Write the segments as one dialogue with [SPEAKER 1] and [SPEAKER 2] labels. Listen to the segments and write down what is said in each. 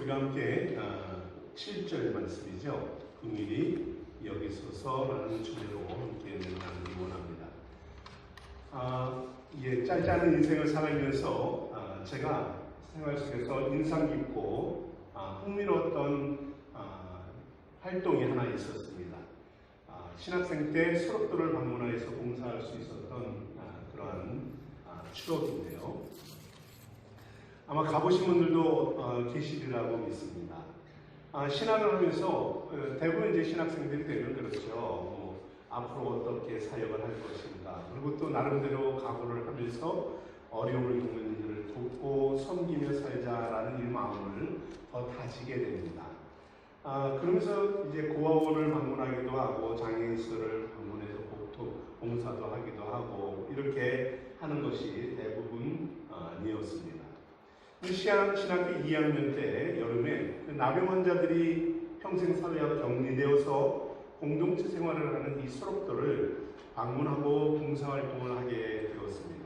[SPEAKER 1] 우리가 함께 7절 말씀이죠. 긍휼히 여기소서라는 주제로 함께 나누기 원합니다. 짧지 않은 인생을 살아가면서 제가 생활 속에서 인상 깊고 흥미로웠던 활동이 하나 있었습니다. 신학생 때 소록도를 방문하여서 봉사할 수 있었던 그러한 추억인데요. 아마 가보신 분들도 계시리라고 믿습니다. 신학을 하면서 대부분 이제 신학생들이 되면 그렇죠. 앞으로 어떻게 사역을 할 것인가. 그리고 또 나름대로 각오를 하면서 어려움을 겪는 이들을 돕고 섬기며 살자라는 이 마음을 더 다지게 됩니다. 그러면서 이제 고아원을 방문하기도 하고 장애인시설을 방문해서 봉사도 하기도 하고 이렇게 하는 것이 대부분이었습니다. 신학교 2학년 때 여름에 나병 환자들이 평생 사회와 격리되어서 공동체 생활을 하는 이 소록도를 방문하고 봉사활동을 하게 되었습니다.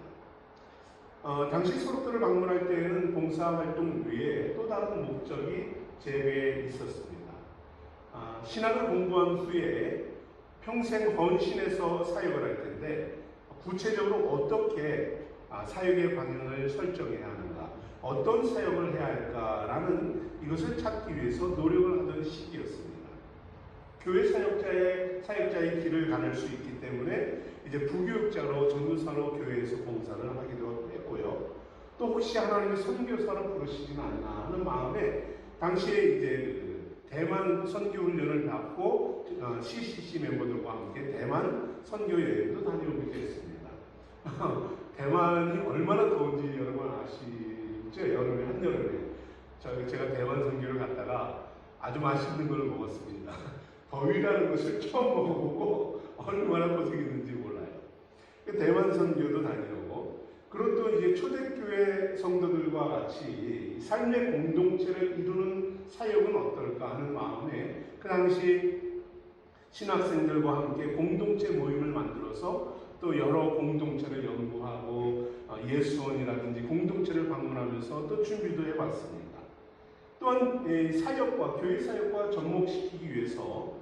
[SPEAKER 1] 당시 소록도를 방문할 때에는 봉사활동 외에 또 다른 목적이 제외에 있었습니다. 신학을 공부한 후에 평생 헌신해서 사역을 할 텐데 구체적으로 어떻게 사역의 방향을 설정해야 하는가, 어떤 사역을 해야 할까라는 이것을 찾기 위해서 노력을 하던 시기였습니다. 교회 사역자의 길을 가를 수 있기 때문에 이제 부교육자로 전도사로 교회에서 봉사를 하기도 했고요. 또 혹시 하나님의 선교사로 부르시지는 않나 하는 마음에 당시에 이제 대만 선교 훈련을 받고 CCC 멤버들과 함께 대만 선교 여행도 다녀오기도 했습니다. 대만이 얼마나 더운지 여러분 아시죠? 여름에, 한여름에. 제가 대만 선교를 갔다가 아주 맛있는 걸 먹었습니다. 더위라는 것을 처음 먹어보고 얼마나 고생했는지 몰라요. 대만 선교도 다녀오고, 그리고 또 이제 초대교회 성도들과 같이 삶의 공동체를 이루는 사역은 어떨까 하는 마음에 그 당시 신학생들과 함께 공동체 모임을 만들어서 또 여러 공동체를 연구하고 예수원이라든지 공동체를 방문하면서 또 준비도 해봤습니다. 또한 사역과 교회 사역과 접목시키기 위해서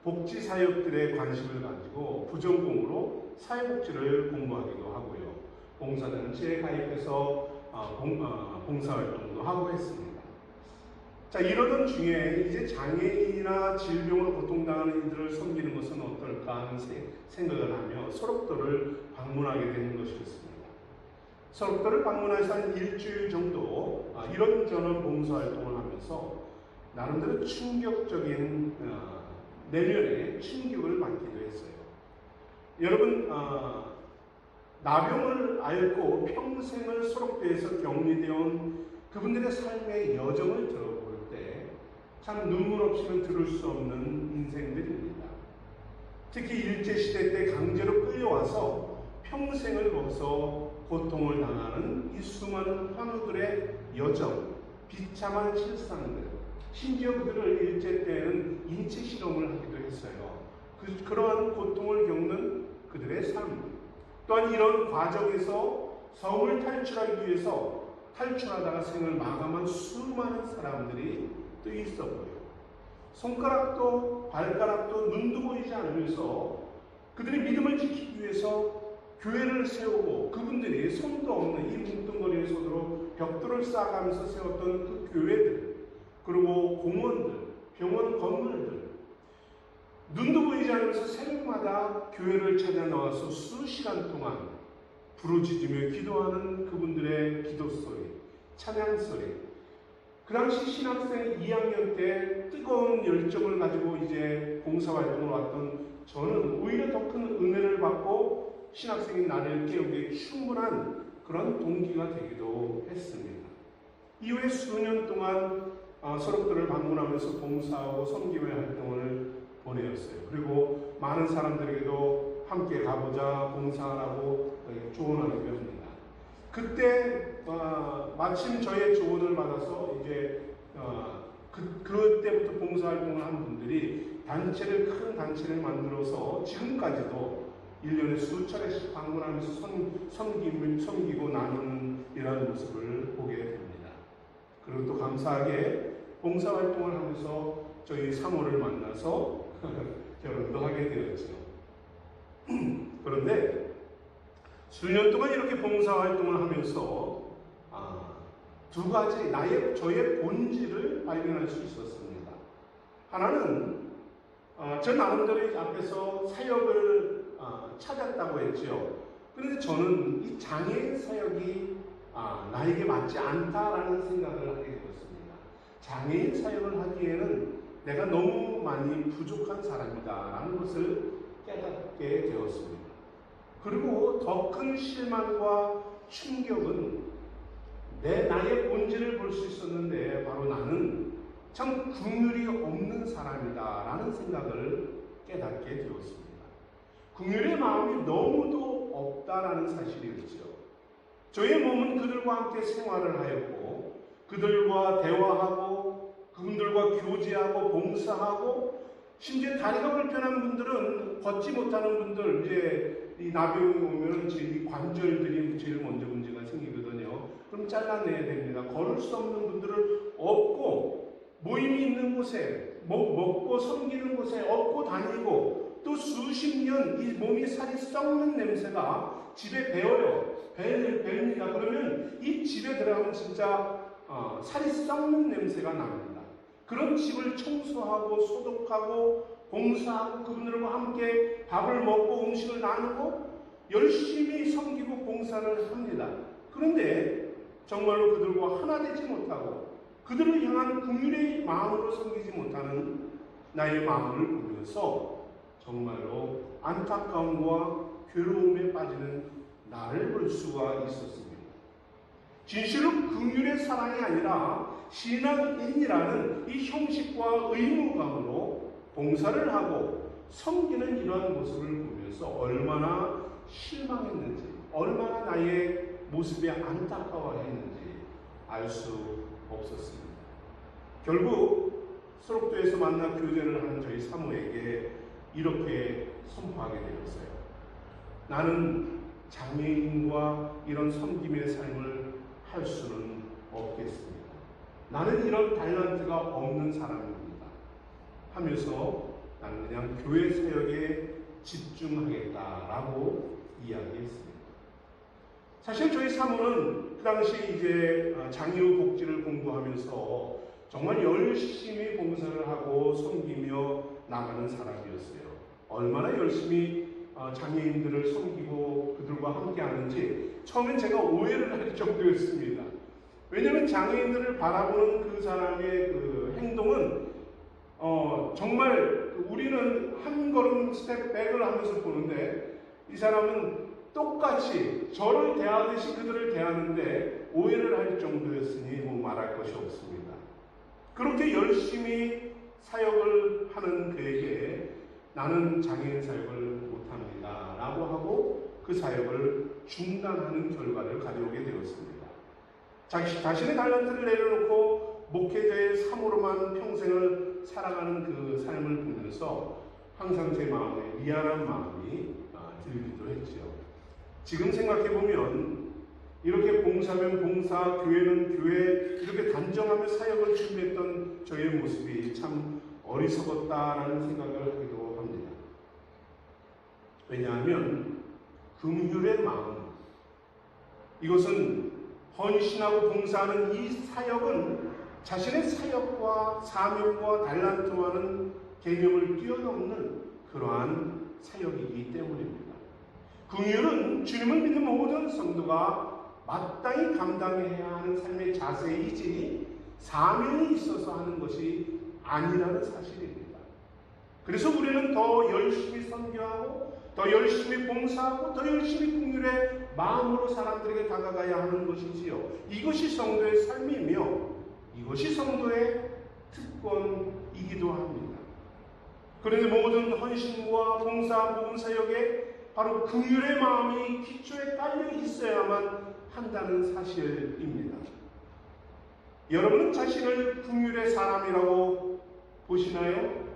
[SPEAKER 1] 복지 사역들에 관심을 가지고 부전공으로 사회복지를 공부하기도 하고요. 봉사단체에 가입해서 봉사활동도 하고 했습니다. 자, 이러던 중에 이제 장애인이나 질병으로 고통당하는 이들을 섬기는 것은 어떨까 하는 생각을 하며 소록도를 방문하게 되는 것이었습니다. 소록도를 방문해서 한 일주일 정도 이런저런 봉사활동을 하면서 나름대로 충격적인 내면의 충격을 받기도 했어요. 여러분, 나병을 앓고 평생을 소록도에서 격리되어 온 그분들의 삶의 여정을 들어볼 때 참 눈물 없이는 들을 수 없는 인생들입니다. 특히 일제시대 때 강제로 끌려와서 평생을 거기서 고통을 당하는 이 수많은 환우들의 여정, 비참한 실상들, 심지어 그들을 일제 때는 인체 실험을 하기도 했어요. 그러한 고통을 겪는 그들의 삶, 또한 이런 과정에서 성을 탈출하기 위해서 탈출하다가 생을 마감한 수많은 사람들이 또 있어 보여요. 손가락도 발가락도 눈도 보이지 않으면서 그들의 믿음을 지키기 위해서 교회를 세우고 그분들이 손도 없는 이 뭉뚱거리의 손으로 벽돌을 쌓아가면서 세웠던 그 교회들, 그리고 공원들, 병원 건물들, 눈도 보이지 않으면서 새벽마다 교회를 찾아 나와서 수시간 동안 부르짖으며 기도하는 그분들의 기도 소리, 찬양 소리. 그 당시 신학생 2학년 때 뜨거운 열정을 가지고 이제 봉사활동을 왔던 저는 오히려 더 큰 은혜를 받고 신학생인 나를 깨우기에 충분한 그런 동기가 되기도 했습니다. 이후에 수년 동안 소록도를 방문하면서 봉사하고 섬김의 활동을 보내었어요. 그리고 많은 사람들에게도 함께 가보자, 봉사하라고 조언하기도 합니다. 그때 마침 저의 조언을 받아서 이제 그때부터 봉사활동을 하는 분들이 큰 단체를 만들어서 지금까지도 1년에 수차례씩 방문하면서 섬기고 나누는 이런 모습을 보게 됩니다. 그리고 또 감사하게 봉사활동을 하면서 저희 사모를 만나서 결혼도 하게 되었죠. 그런데 수년 동안 이렇게 봉사활동을 하면서 두 가지 저의 본질을 발견할 수 있었습니다. 하나는 저 나름대로 앞에서 사역을 찾았다고 했죠. 그런데 저는 이 장애인 사역이 나에게 맞지 않다라는 생각을 하게 되었습니다. 장애인 사역을 하기에는 내가 너무 많이 부족한 사람이다라는 것을 깨닫게 되었습니다. 그리고 더 큰 실망과 충격은 나의 본질을 볼 수 있었는데 바로 나는 참 긍휼이 없는 사람이다라는 생각을 깨닫게 되었습니다. 긍휼의 마음이 너무도 없다라는 사실이었죠. 저의 몸은 그들과 함께 생활을 하였고 그들과 대화하고 그분들과 교제하고 봉사하고 심지어 다리가 불편한 분들은 걷지 못하는 분들 이제 이 나병이 오면 이 관절들이 제일 먼저 문제가 생기거든요. 그럼 잘라내야 됩니다. 걸을 수 없는 분들을 업고 모임이 있는 곳에 먹고 섬기는 곳에 업고 다니고 또 수십 년 이 몸이 살이 썩는 냄새가 집에 배어요. 배입니다. 그러면 이 집에 들어가면 진짜 살이 썩는 냄새가 납니다. 그런 집을 청소하고 소독하고 봉사하고 그분들과 함께 밥을 먹고 음식을 나누고 열심히 섬기고 봉사를 합니다. 그런데 정말로 그들과 하나 되지 못하고 그들을 향한 긍휼의 마음으로 섬기지 못하는 나의 마음을 보면서 정말로 안타까움과 괴로움에 빠지는 나를 볼 수가 있었습니다. 진실로 긍휼의 사랑이 아니라 신앙인이라는 이 형식과 의무감으로 봉사를 하고 섬기는 이러한 모습을 보면서 얼마나 실망했는지, 얼마나 나의 모습에 안타까워했는지 알 수 없었습니다. 결국 소록도에서 만나 교제를 하는 저희 사모에게 이렇게 선포하게 되었어요. 나는 장애인과 이런 섬김의 삶을 할 수는 없겠습니다. 나는 이런 달란트가 없는 사람입니다. 하면서 나는 그냥 교회 사역에 집중하겠다라고 이야기했습니다. 사실 저희 사모는 그 당시 이제 장애우 복지를 공부하면서 정말 열심히 봉사를 하고 섬기며 나가는 사람이었어요. 얼마나 열심히 장애인들을 섬기고 그들과 함께 하는지 처음엔 제가 오해를 할 정도였습니다. 왜냐하면 장애인들을 바라보는 그 사람의 그 행동은 정말 우리는 한 걸음 스텝백을 하면서 보는데 이 사람은 똑같이 저를 대하듯이 그들을 대하는데 오해를 할 정도였으니 뭐 말할 것이 없습니다. 그렇게 열심히 사역을 하는 그에게 나는 장애인 사역을 못합니다 라고 하고 그 사역을 중단하는 결과를 가져오게 되었습니다. 자신의 달란트를 내려놓고 목회자의 사모로만 평생을 살아가는 그 삶을 보면서 항상 제 마음에 미안한 마음이 들기도 했죠. 지금 생각해보면 이렇게 봉사면 봉사, 교회는 교회 이렇게 단정하며 사역을 준비했던 저의 모습이 참 어리석었다라는 생각을 하기도 합니다. 왜냐하면 긍휼의 마음, 이것은 헌신하고 봉사하는 이 사역은 자신의 사역과 사명과 달란트와는 개념을 뛰어넘는 그러한 사역이기 때문입니다. 긍휼은 주님을 믿는 모든 성도가 마땅히 감당해야 하는 삶의 자세이지 사명이 있어서 하는 것이 아니라는 사실입니다. 그래서 우리는 더 열심히 섬겨하고 더 열심히 봉사하고 더 열심히 긍휼의 마음으로 사람들에게 다가가야 하는 것이지요. 이것이 성도의 삶이며 이것이 성도의 특권이기도 합니다. 그런데 모든 헌신과 봉사, 복음사역에 바로 긍휼의 마음이 기초에 깔려 있어야만 한다는 사실입니다. 여러분은 자신을 긍휼의 사람이라고 보시나요?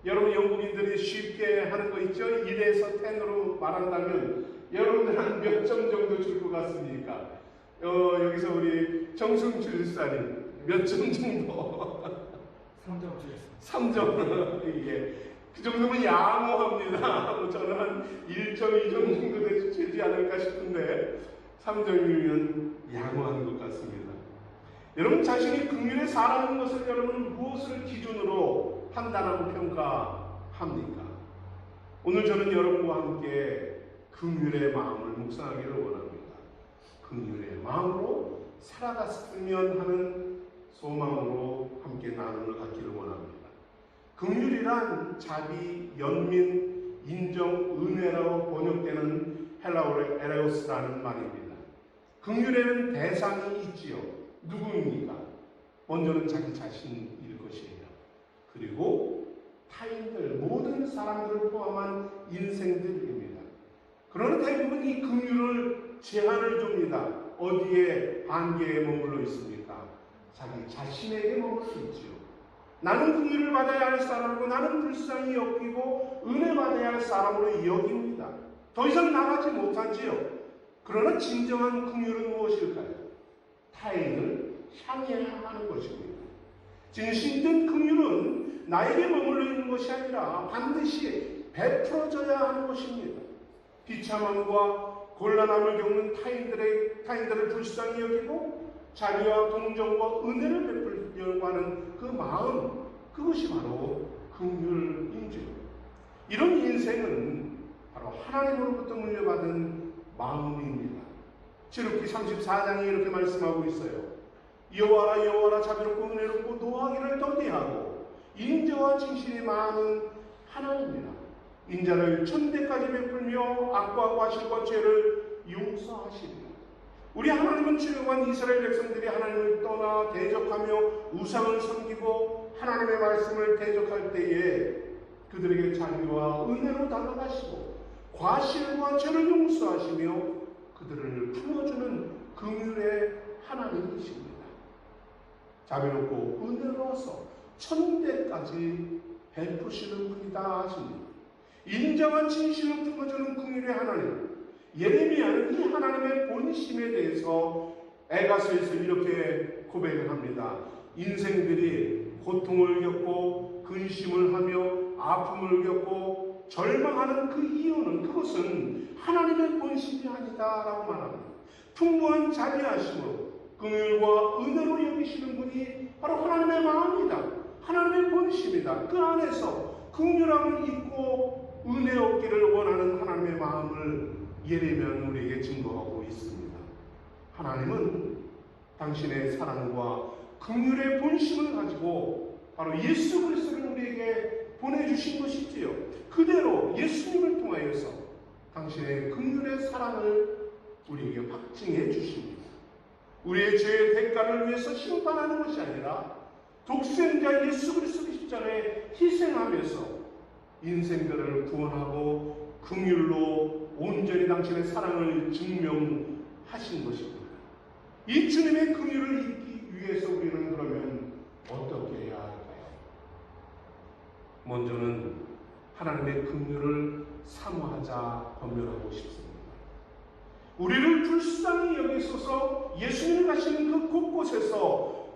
[SPEAKER 1] 여러분 영국인들이 쉽게 하는 거 있죠? 1에서 10으로 말한다면 여러분들 한 몇 점 정도 줄 것 같습니까? 여기서 우리 정승 주사님 몇 점 정도?
[SPEAKER 2] 3점 주겠습니다.
[SPEAKER 1] 3점. 이게 그 정도면 양호합니다. 저는 한 1.2점 정도 되지 않을까 싶은데 3점이면 양호한 것 같습니다. 여러분 자신이 긍휼의 사람인 것을 여러분 무엇을 기준으로 판단하고 평가합니까? 오늘 저는 여러분과 함께 긍휼의 마음을 묵상하기를 원합니다. 긍휼의 마음으로 살아갔으면 하는 소망으로 함께 나눔을 갖기를 원합니다. 긍휼이란 자비, 연민, 인정, 은혜라고 번역되는 헬라어의 에레오스라는 말입니다. 긍휼에는 대상이 있지요. 누구입니까? 먼저는 자기 자신일 것이에요. 그리고 타인들, 모든 사람들을 포함한 인생들입니다. 그러나 대부분 이 긍휼을 제한을 줍니다. 어디에 한계에 머물러 있습니까? 자기 자신에게 머물러 있지요. 나는 긍휼을 받아야 할 사람이고 나는 불쌍히 여기고 은혜 받아야 할 사람으로 여깁니다. 더 이상 나가지 못하지요. 그러나 진정한 긍휼은 무엇일까요? 타인을 향해야 하는 것입니다. 진심된 긍휼은 나에게 머물러 있는 것이 아니라 반드시 베풀어져야 하는 것입니다. 비참함과 곤란함을 겪는 타인들을 불쌍히 여기고 자비와 동정과 은혜를 베풀려고 하는 그 마음, 그것이 바로 긍휼인지요. 이런 인생은 바로 하나님으로부터 물려받은 마음입니다. 지극히 34장에 이렇게 말씀하고 있어요. 여호와라 여호와라 자비롭고 은혜롭고 노하기를 더디하고 인자와 진실이 많은 하나님이라. 인자를 천대까지 베풀며 악과 과실과 죄를 용서하시리라. 우리 하나님은 출애굽한 이스라엘 백성들이 하나님을 떠나 대적하며 우상을 섬기고 하나님의 말씀을 대적할 때에 그들에게 자비와 은혜로 다가가시고 과실과 죄를 용서하시며 그들을 품어주는 긍휼의 하나님이십니다. 자비롭고 은혜로워서 천대까지 베푸시는 분이다 하십니다. 인정한 진실로 품어주는 긍휼의 하나님. 예레미야는 이 하나님의 본심에 대해서 에가서에서 이렇게 고백을 합니다. 인생들이 고통을 겪고 근심을 하며 아픔을 겪고 절망하는 그 이유는 그것은 하나님의 본심이 아니다라고 말합니다. 풍부한 자비하심으로 긍휼과 은혜로 여기시는 분이 바로 하나님의 마음이다. 하나님의 본심이다. 그 안에서 긍휼함을 잊고 은혜 얻기를 원하는 하나님의 마음을 예레미야는 우리에게 증거하고 있습니다. 하나님은 당신의 사랑과 긍휼의 본심을 가지고 바로 예수 그리스도를 우리에게 보내주신 것이지요. 그대로 예수님을 통하여서 당신의 긍휼의 사랑을 우리에게 확증해 주십니다. 우리의 죄의 대가를 위해서 심판하는 것이 아니라 독생자 예수 그리스도의 십자가에 희생하면서 인생들을 구원하고 긍휼로 온전히 당신의 사랑을 증명하신 것입니다. 이 주님의 긍휼을 잊기 위해서 우리는 그러면 어떻게 해야 할까요? 먼저는 하나님의 긍휼을 사모하자 권면하고 싶습니다. 우리를 불쌍히 여기소서. 예수님이 가시는 그 곳곳에서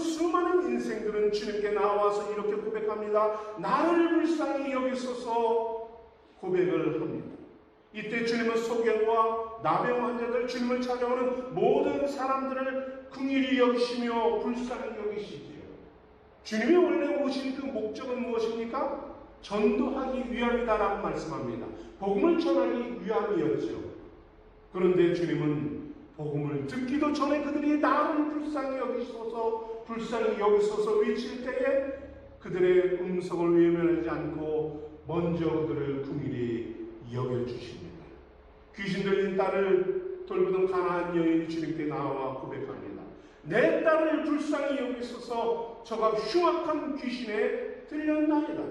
[SPEAKER 1] 수많은 인생들은 주님께 나와서 이렇게 고백합니다. 나를 불쌍히 여기소서 고백을 합니다. 이때 주님은 소경과 나병 환자들, 주님을 찾아오는 모든 사람들을 긍휼히 여기시며 불쌍히 여기시지요. 주님이 원래 오신 그 목적은 무엇입니까? 전도하기 위함이다라고 말씀합니다. 복음을 전하기 위함이었죠. 그런데 주님은 복음을 듣기도 전에 그들이 나를 불쌍히 여기소서 외칠 때에 그들의 음성을 외면하지 않고 먼저 그들을 긍휼히 여겨주십니다. 귀신 들린 딸을 돌보던 가나안 여인이 주님께 나와 고백합니다. 내 딸을 불쌍히 여기소서. 저가 흉악한 귀신에 들렸나이다.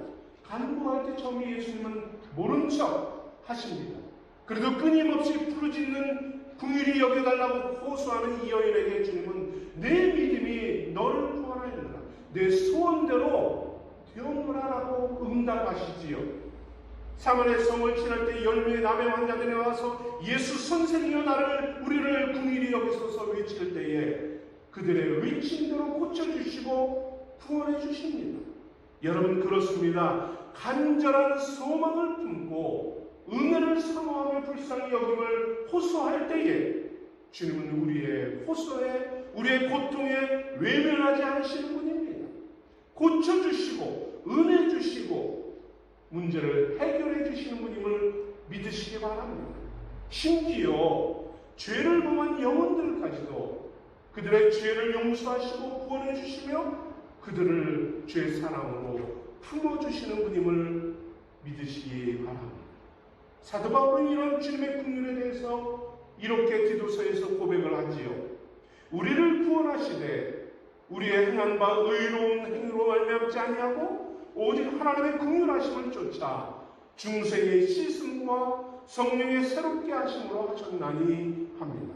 [SPEAKER 1] 간구할 때 처음에 예수님은 모른 척 하십니다. 그래도 끊임없이 부르짖는 긍휼히 여겨달라고 호소하는 이 여인에게 주님은 내 믿음이 너를 구원하였느라 내 소원대로 되었노라라고 응답하시지요. 사마리아 성을 지날 때 10명의 남의 환자들이 나와서 예수 선생이여 우리를 긍휼히 여기소서 외칠 때에 그들의 외침대로 고쳐주시고 구원해 주십니다. 여러분 그렇습니다. 간절한 소망을 품고 은혜를 사모하며 불쌍히 여김을 호소할 때에 주님은 우리의 호소에, 우리의 고통에 외면하지 않으시는 분입니다. 고쳐주시고 은혜 주시고 문제를 해결해 주시는 분임을 믿으시기 바랍니다. 심지어 죄를 범한 영혼들까지도 그들의 죄를 용서하시고 구원해 주시며 그들을 죄 사랑으로 품어주시는 분임을 믿으시기 바랍니다. 사도 바울은 이런 주님의 긍휼에 대해서 이렇게 디도서에서 고백을 하지요. 우리를 구원하시되 우리의 행한 바 의로운 행위로 말미암지 아니하고 오직 하나님의 긍휼하심을 쫓아 중생의 씻음과 성령의 새롭게 하심으로 하셨나니 합니다.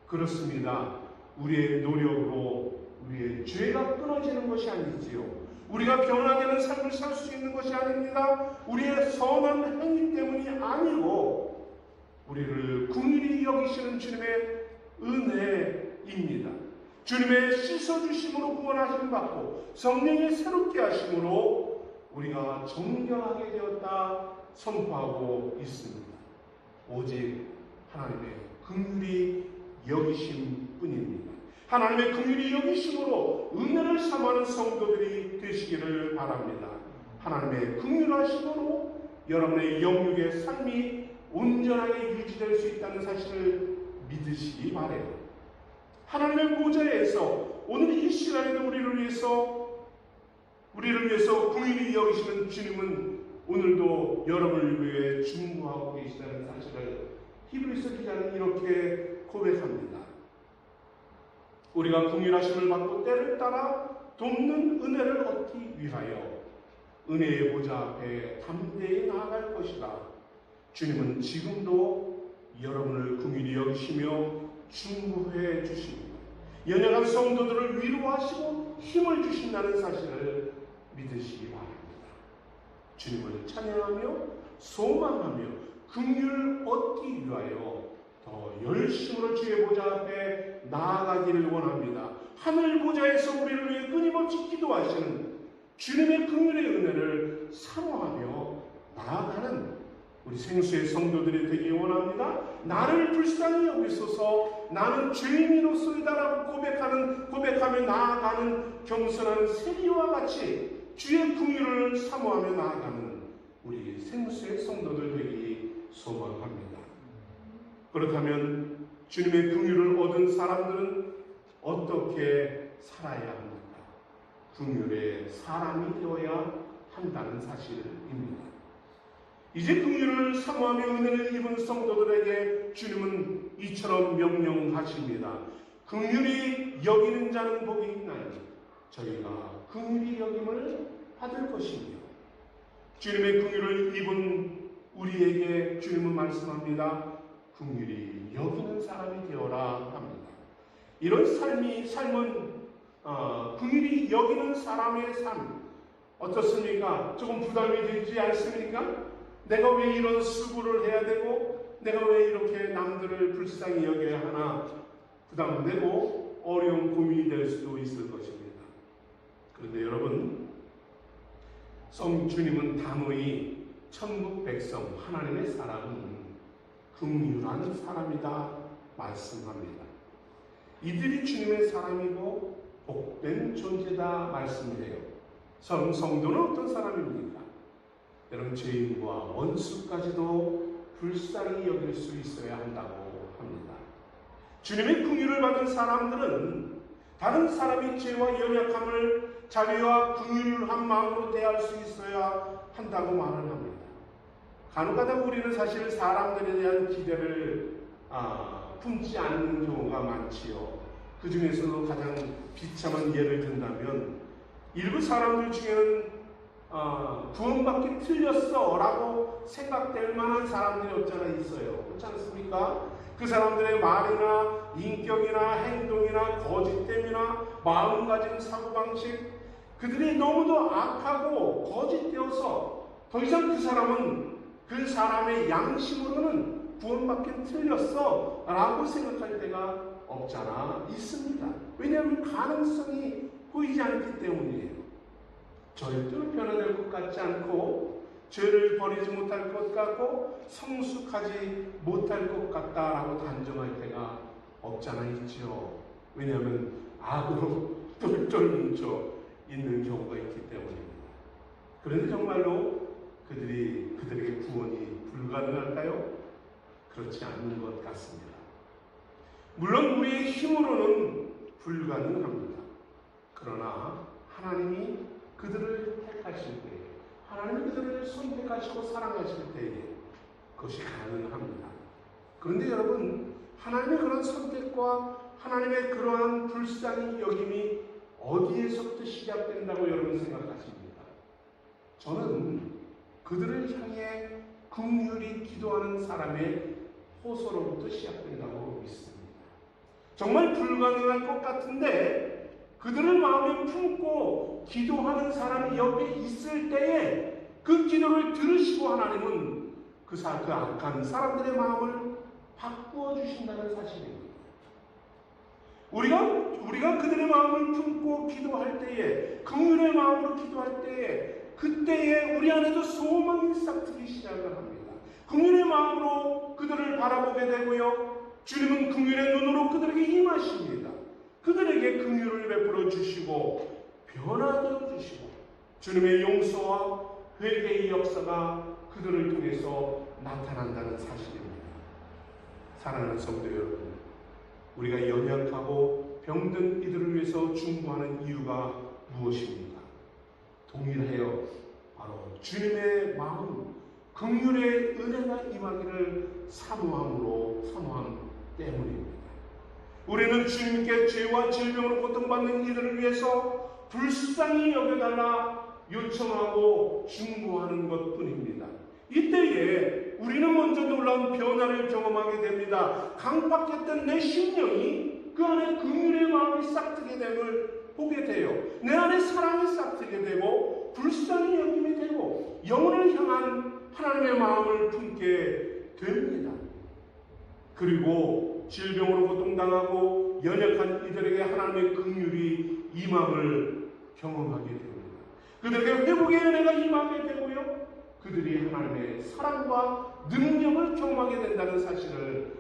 [SPEAKER 1] 그렇습니다. 우리의 노력으로 우리의 죄가 끊어지는 것이 아니지요. 우리가 변화되는 삶을 살 수 있는 것이 아닙니다. 우리의 선한 행위 때문이 아니고 우리를 긍휼히 여기시는 주님의 은혜입니다. 주님의 씻어주심으로 구원하심 받고 성령의 새롭게 하심으로 우리가 정결하게 되었다 선포하고 있습니다. 오직 하나님의 긍휼히 여기심 뿐입니다. 하나님의 긍휼히 여기심으로 은혜를 사모하는 성도들이 되시기를 바랍니다. 하나님의 긍휼하심으로 여러분의 영육의 삶이 온전하게 유지될 수 있다는 사실을 믿으시기 바라요. 하나님의 보좌에서 오늘 이 시간에도 우리를 위해서 긍휼히 여기시는 주님은 오늘도 여러분을 위해 중보하고 계시다는 사실을 히브리서 기자는 이렇게 고백합니다. 우리가 긍휼하심을 받고 때를 따라 돕는 은혜를 얻기 위하여 은혜의 보좌 앞에 담대히 나아갈 것이다. 주님은 지금도 여러분을 긍휼히 여기시며 중보해 주십니다. 연약한 성도들을 위로하시고 힘을 주신다는 사실을 믿으시기 바랍니다. 주님을 찬양하며 소망하며 긍휼을 얻기 위하여 더 열심으로 주의 보좌 앞에 나아가기를 원합니다. 하늘 보좌에서 우리를 위해 끊임없이 기도하시는 주님의 긍휼의 은혜를 사모하며 나아가는 우리 생수의 성도들이 되기 원합니다. 나를 불쌍히 여기소서, 나는 죄인이로소이다라고 고백하며 나아가는 겸손한 세리와 같이 주의 긍휼을 사모하며 나아가는 우리 생수의 성도들 되기 소망합니다. 그렇다면 주님의 긍휼을 얻은 사람들은 어떻게 살아야 합니까? 긍휼의 사람이 되어야 한다는 사실입니다. 이제 긍휼을 사모하며 은혜를 입은 성도들에게 주님은 이처럼 명령하십니다. 긍휼히 여기는 자는 복이 있나니 저희가 긍휼히 여김을 받을 것이며, 주님의 긍휼을 입은 우리에게 주님은 말씀합니다. 긍휼히 여기는 사람이 되어라 합니다. 이런 삶은 긍휼히 여기는 사람의 삶 어떻습니까? 조금 부담이 되지 않습니까? 내가 왜 이런 수고를 해야 되고 내가 왜 이렇게 남들을 불쌍히 여겨야 하나 부담되고 어려운 고민이 될 수도 있을 것입니다. 그런데 여러분, 주님은 단호히 천국 백성 하나님의 사람은 긍휼한 사람이다 말씀합니다. 이들이 주님의 사람이고 복된 존재다 말씀해요. 성도는 어떤 사람입니까? 여러분, 죄인과 원수까지도 불쌍히 여길 수 있어야 한다고 합니다. 주님의 긍휼을 받은 사람들은 다른 사람의 죄와 연약함을 자비와 긍휼한 마음으로 대할 수 있어야 한다고 말을 합니다. 간혹가다 우리는 사실 사람들에 대한 기대를 품지 않는 경우가 많지요. 그 중에서도 가장 비참한 예를 든다면 일부 사람들 중에는 구원받기 틀렸어 라고 생각될 만한 사람들이 없잖아 있어요. 그렇지 않습니까? 그 사람들의 말이나 인격이나 행동이나 거짓됨이나 마음가짐, 사고방식, 그들이 너무도 악하고 거짓되어서 더 이상 그 사람의 양심으로는 구원받기 틀렸어 라고 생각할 때가 없잖아 있습니다. 왜냐하면 가능성이 보이지 않기 때문이에요. 절대로 변화될 것 같지 않고 죄를 버리지 못할 것 같고 성숙하지 못할 것 같다라고 단정할 때가 없잖아 있죠. 왜냐하면 악으로 똘똘 뭉쳐 있는 경우가 있기 때문입니다. 그런데 정말로 그들에게 구원이 불가능할까요? 그렇지 않는 것 같습니다. 물론 우리의 힘으로는 불가능합니다. 그러나 하나님이 그들을 택하실 때에, 하나님이 그들을 선택하시고 사랑하실 때에 그것이 가능합니다. 그런데 여러분, 하나님의 그런 선택과 하나님의 그러한 불쌍히 여김이 어디에서부터 시작된다고 여러분 생각하십니까? 저는 그들을 향해 긍휼히 기도하는 사람의 호소로부터 시작된다고 믿습니다. 정말 불가능할 것 같은데 그들을 마음에 품고 기도하는 사람이 옆에 있을 때에 그 기도를 들으시고 하나님은 그 악한 사람들의 마음을 바꾸어 주신다는 사실입니다. 우리가 그들의 마음을 품고 기도할 때에, 긍휼의 마음으로 기도할 때에, 그때에 우리 안에도 소망이 싹트기 시작을 합니다. 긍휼의 마음으로 그들을 바라보게 되고요, 주님은 긍휼의 눈으로 그들에게 임하십니다. 그들에게 긍휼을 베풀어 주시고 변화되어 주시고 주님의 용서와 회개의 역사가 그들을 통해서 나타난다는 사실입니다. 사랑하는 성도 여러분, 우리가 연약하고 병든 이들을 위해서 중보하는 이유가 무엇입니까? 동일해요. 바로 주님의 마음, 긍휼의 은혜가 임하기를 사모함 때문입니다. 우리는 주님께 죄와 질병으로 고통받는 이들을 위해서 불쌍히 여겨달라 요청하고 중보하는 것뿐입니다. 이때에 우리는 먼저 놀라운 변화를 경험하게 됩니다. 강박했던 내 심령이 그 안에 긍휼의 마음이 싹트게 됨을 보게 돼요. 내 안에 사랑이 싹트게 되고 불쌍히 여김이 되고 영혼을 향한 하나님의 마음을 품게 됩니다. 그리고 질병으로 고통당하고 연약한 이들에게 하나님의 긍휼이 임함을 경험하게 됩니다. 그들에게 회복의 은혜가 임하게 되고요, 그들이 하나님의 사랑과 능력을 경험하게 된다는 사실을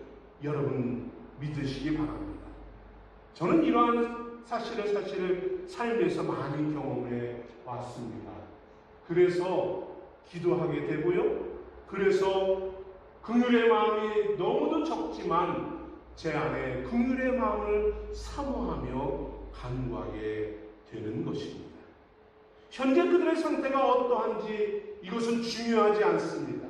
[SPEAKER 1] 여러분 믿으시기 바랍니다. 저는 이러한 사실을 삶에서 많이 경험해 왔습니다. 그래서 기도하게 되고요, 그래서 긍휼의 마음이 너무도 적지만 제 안에 긍휼의 마음을 사모하며 간구하게 되는 것입니다. 현재 그들의 상태가 어떠한지 이것은 중요하지 않습니다.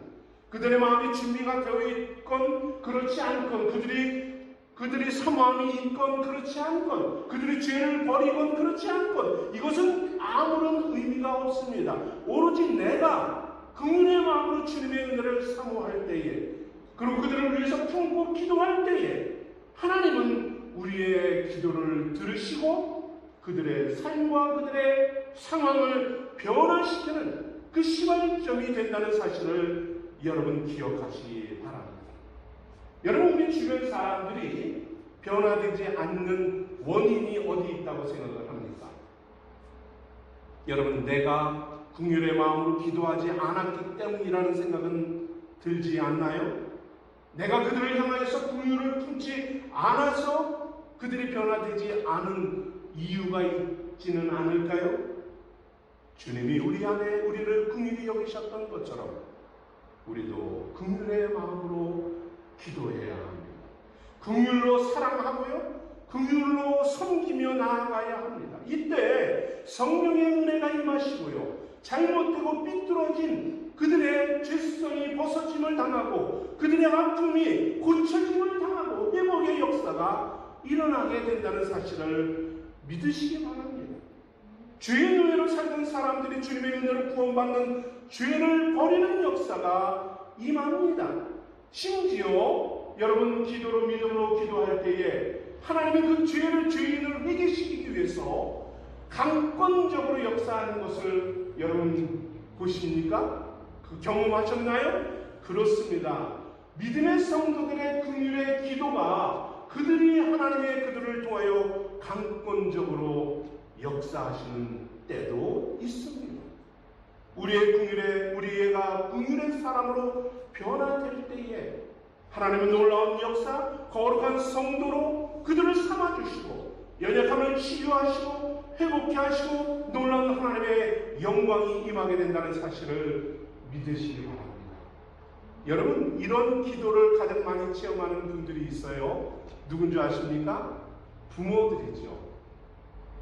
[SPEAKER 1] 그들의 마음이 준비가 되어 있건 그렇지 않건, 그들이 사모함이 있건 그렇지 않건, 그들이 죄를 버리건 그렇지 않건, 이것은 아무런 의미가 없습니다. 오로지 내가 긍휼의 마음으로 주님의 은혜를 사모할 때에, 그리고 그들을 위해서 품고 기도할 때에 하나님은 우리의 기도를 들으시고 그들의 삶과 그들의 상황을 변화시키는 그 시발점이 된다는 사실을 여러분 기억하시기 바랍니다. 여러분, 우리 주변 사람들이 변화되지 않는 원인이 어디 있다고 생각을 합니까? 여러분, 내가 긍휼의 마음으로 기도하지 않았기 때문이라는 생각은 들지 않나요? 내가 그들을 향하여서 긍휼을 품지 않아서 그들이 변화되지 않은 이유가 있지는 않을까요? 주님이 우리 안에 우리를 긍휼히 여기셨던 것처럼 우리도 긍휼의 마음으로 기도해야 합니다. 긍휼로 사랑하고요, 긍휼로 섬기며 나아가야 합니다. 이때 성령의 은혜가 임하시고요, 잘못되고 삐뚤어진 그들의 죄성이 벗어짐을 당하고 그들의 아픔이 고쳐짐을 당하고 회복의 역사가 일어나게 된다는 사실을 믿으시기 바랍니다. 죄의 노예로 살던 사람들이 주님의 은혜로 구원받는 죄를 버리는 역사가 임합니다. 심지어 여러분, 기도로 믿음으로 기도할 때에 하나님이 그 죄인을 회개시키기 위해서 강권적으로 역사하는 것을 여러분 보십니까? 그 경험하셨나요? 그렇습니다. 믿음의 성도들의 긍휼의 기도가 그들을 통하여 강권적으로 역사하시는 때도 있습니다. 우리가 긍휼의 사람으로 변화될 때에 하나님은 놀라운 역사, 거룩한 성도로 그들을 삼아주시고 연약함을 치유하시고 회복케 하시고 놀라운 하나님의 영광이 임하게 된다는 사실을 믿으시기 바랍니다. 여러분, 이런 기도를 가장 많이 체험하는 분들이 있어요. 누군지 아십니까? 부모들이죠.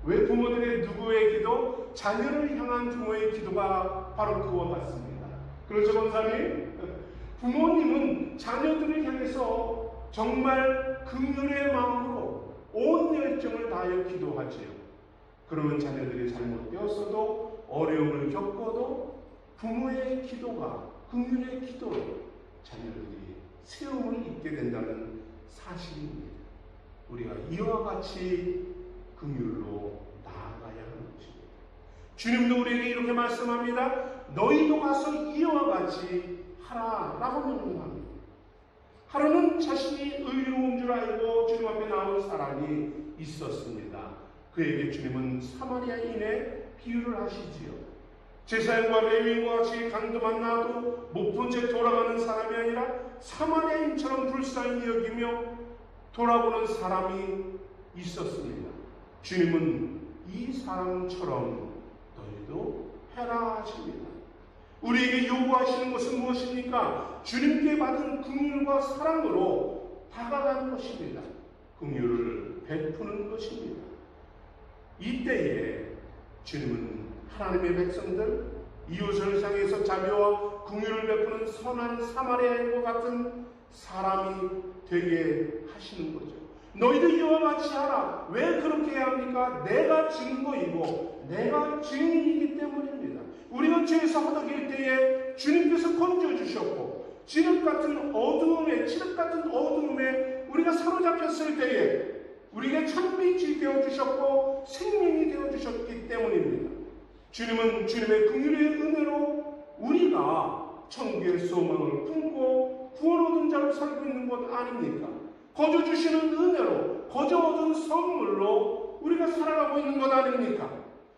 [SPEAKER 1] 왜 부모들의 누구의 기도? 자녀를 향한 부모의 기도가 바로 그와 같습니다. 그렇죠, 권사님? 부모님은 자녀들을 향해서 정말 긍휼의 마음으로 온 열정을 다하여 기도하지요. 그러면 자녀들이 잘못되었어도 어려움을 겪어도 부모의 기도가 긍휼의 기도로 자녀들이 세움을 입게 된다는 사실입니다. 우리가 이와 같이 긍휼로 나아가야 하는 것입니다. 주님도 우리에게 이렇게 말씀합니다. 너희도 가서 이와 같이 하라라고 명령합니다. 하루는 자신이 의로운 줄 알고 주님 앞에 나온 사람이 있었습니다. 그에게 주님은 사마리아인의 비유를 하시지요. 제사장과 레위인과 같이 강도만 나도 못 본 채 돌아가는 사람이 아니라 사마리아인처럼 불쌍히 여기며 돌아보는 사람이 있었습니다. 주님은 이 사람처럼 너희도 해라 하십니다. 우리에게 요구하시는 것은 무엇입니까? 주님께 받은 긍휼과 사랑으로 다가가는 것입니다. 긍휼을 베푸는 것입니다. 이때에 주님은 하나님의 백성들, 이웃을 향해서 자비와 긍휼을 베푸는 선한 사마리아인과 같은 사람이 되게 하시는 거죠. 너희도 이와 같이 하라. 왜 그렇게 해야 합니까? 내가 증거이고 내가 증인이기 때문입니다. 우리가 죄에서 허덕일 때에 주님께서 건져주셨고 칠흑 같은 어두움에 우리가 사로잡혔을 때에 우리에게 참빛이 되어주셨고 생명이 되어주셨기 때문입니다. 주님은 주님의 긍휼의 은혜로 우리가 천국의 소망을 품고 구원 얻은 자로 살고 있는 것 아닙니까? 거저 주시는 은혜로, 거저 얻은 선물로 우리가 살아가고 있는 것 아닙니까?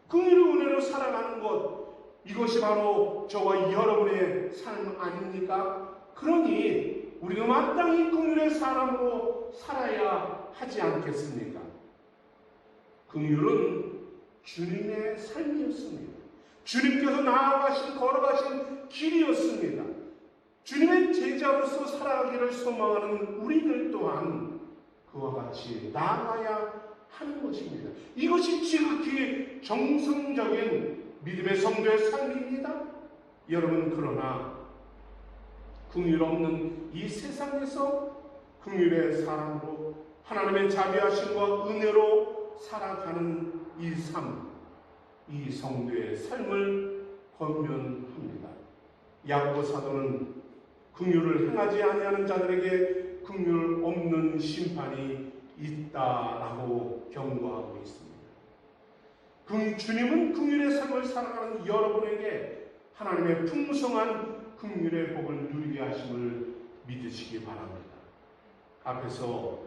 [SPEAKER 1] 긍휼의 은혜로 살아가는 것, 이것이 바로 저와 여러분의 삶 아닙니까? 그러니 우리가 마땅히 긍휼의 사람으로 살아야 하지 않겠습니까? 긍휼은 주님의 삶이었습니다. 주님께서 나아가신 걸어가신 길이었습니다. 주님의 제자로서 살아가기를 소망하는 우리들 또한 그와 같이 나아가야 하는 것입니다. 이것이 지극히 정성적인 믿음의 성도의 삶입니다. 여러분, 그러나 긍휼 없는 이 세상에서 긍휼의 사람으로 하나님의 자비하심과 은혜로 살아가는 이 삶, 이 성도의 삶을 권면합니다. 야고보 사도는 긍휼을 행하지 아니하는 자들에게 긍휼 없는 심판이 있다라고 경고하고 있습니다. 주님은 긍휼의 삶을 살아가는 여러분에게 하나님의 풍성한 긍휼의 복을 누리게 하심을 믿으시기 바랍니다. 앞에서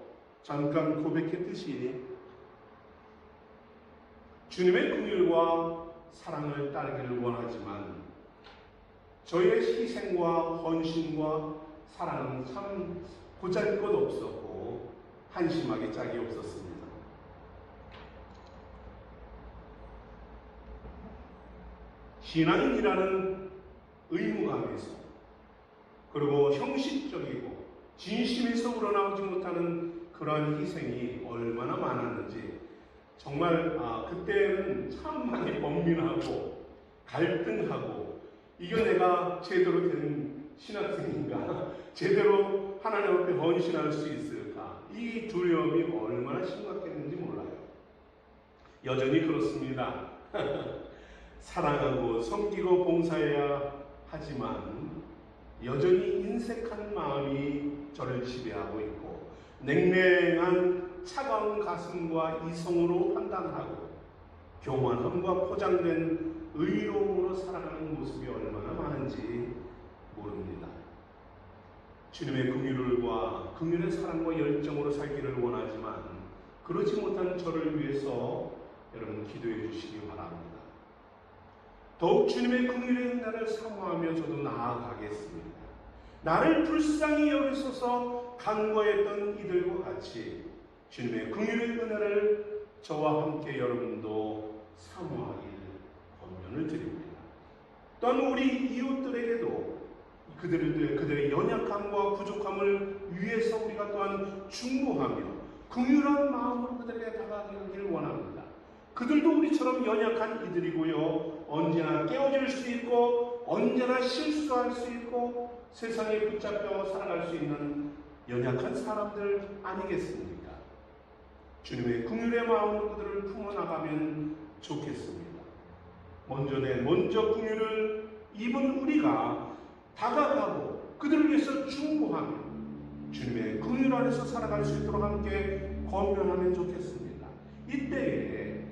[SPEAKER 1] 잠깐 고백했듯이 주님의 긍휼과 사랑을 따르기를 원하지만 저희의 희생과 헌신과 사랑은 참 보잘것 없었고 한심하게 짝이 없었습니다. 신앙인이라는 의무감에서 그리고 형식적이고 진심에서 우러나오지 못하는 그러한 희생이 얼마나 많았는지 정말 그때는 참 많이 번민하고 갈등하고 이거 내가 제대로 된 신학생인가? 제대로 하나님 앞에 헌신할 수 있을까? 이 두려움이 얼마나 심각했는지 몰라요. 여전히 그렇습니다. 사랑하고 섬기고 봉사해야 하지만 여전히 인색한 마음이 저를 지배하고 있고 냉랭한 차가운 가슴과 이성으로 판단하고 교만함과 포장된 의로움으로 살아가는 모습이 얼마나 많은지 모릅니다. 주님의 긍휼과 긍휼의 사랑과 열정으로 살기를 원하지만 그러지 못한 저를 위해서 여러분 기도해 주시기 바랍니다. 더욱 주님의 긍휼의 은혜를 사모하며 저도 나아가겠습니다. 나를 불쌍히 여기소서 간구했던 이들과 같이 주님의 긍휼의 은혜를 저와 함께 여러분도 사모하길 권면을 드립니다. 또한 우리 이웃들에게도 그들의 연약함과 부족함을 위해서 우리가 또한 중보하며 긍휼한 마음으로 그들에게 다가가길 원합니다. 그들도 우리처럼 연약한 이들이고요. 언제나 깨어질 수 있고 언제나 실수할 수 있고 세상에 붙잡혀 살아갈 수 있는 연약한 사람들 아니겠습니까? 주님의 긍휼의 마음으로 그들을 품어나가면 좋겠습니다. 먼저 긍휼을 입은 우리가 다가가고 그들을 위해서 중보하며 주님의 긍휼 안에서 살아갈 수 있도록 함께 권면하면 좋겠습니다. 이때에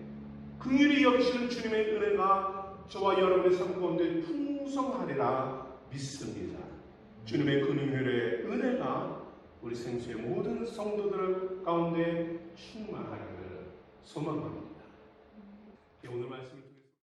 [SPEAKER 1] 긍휼히 여기시는 주님의 은혜가 저와 여러분의 삶 가운데 풍성하리라 믿습니다. 주님의 긍휼의 은혜가 우리 생수의 모든 성도들 가운데 충만하기를 소망합니다. 오늘 말씀을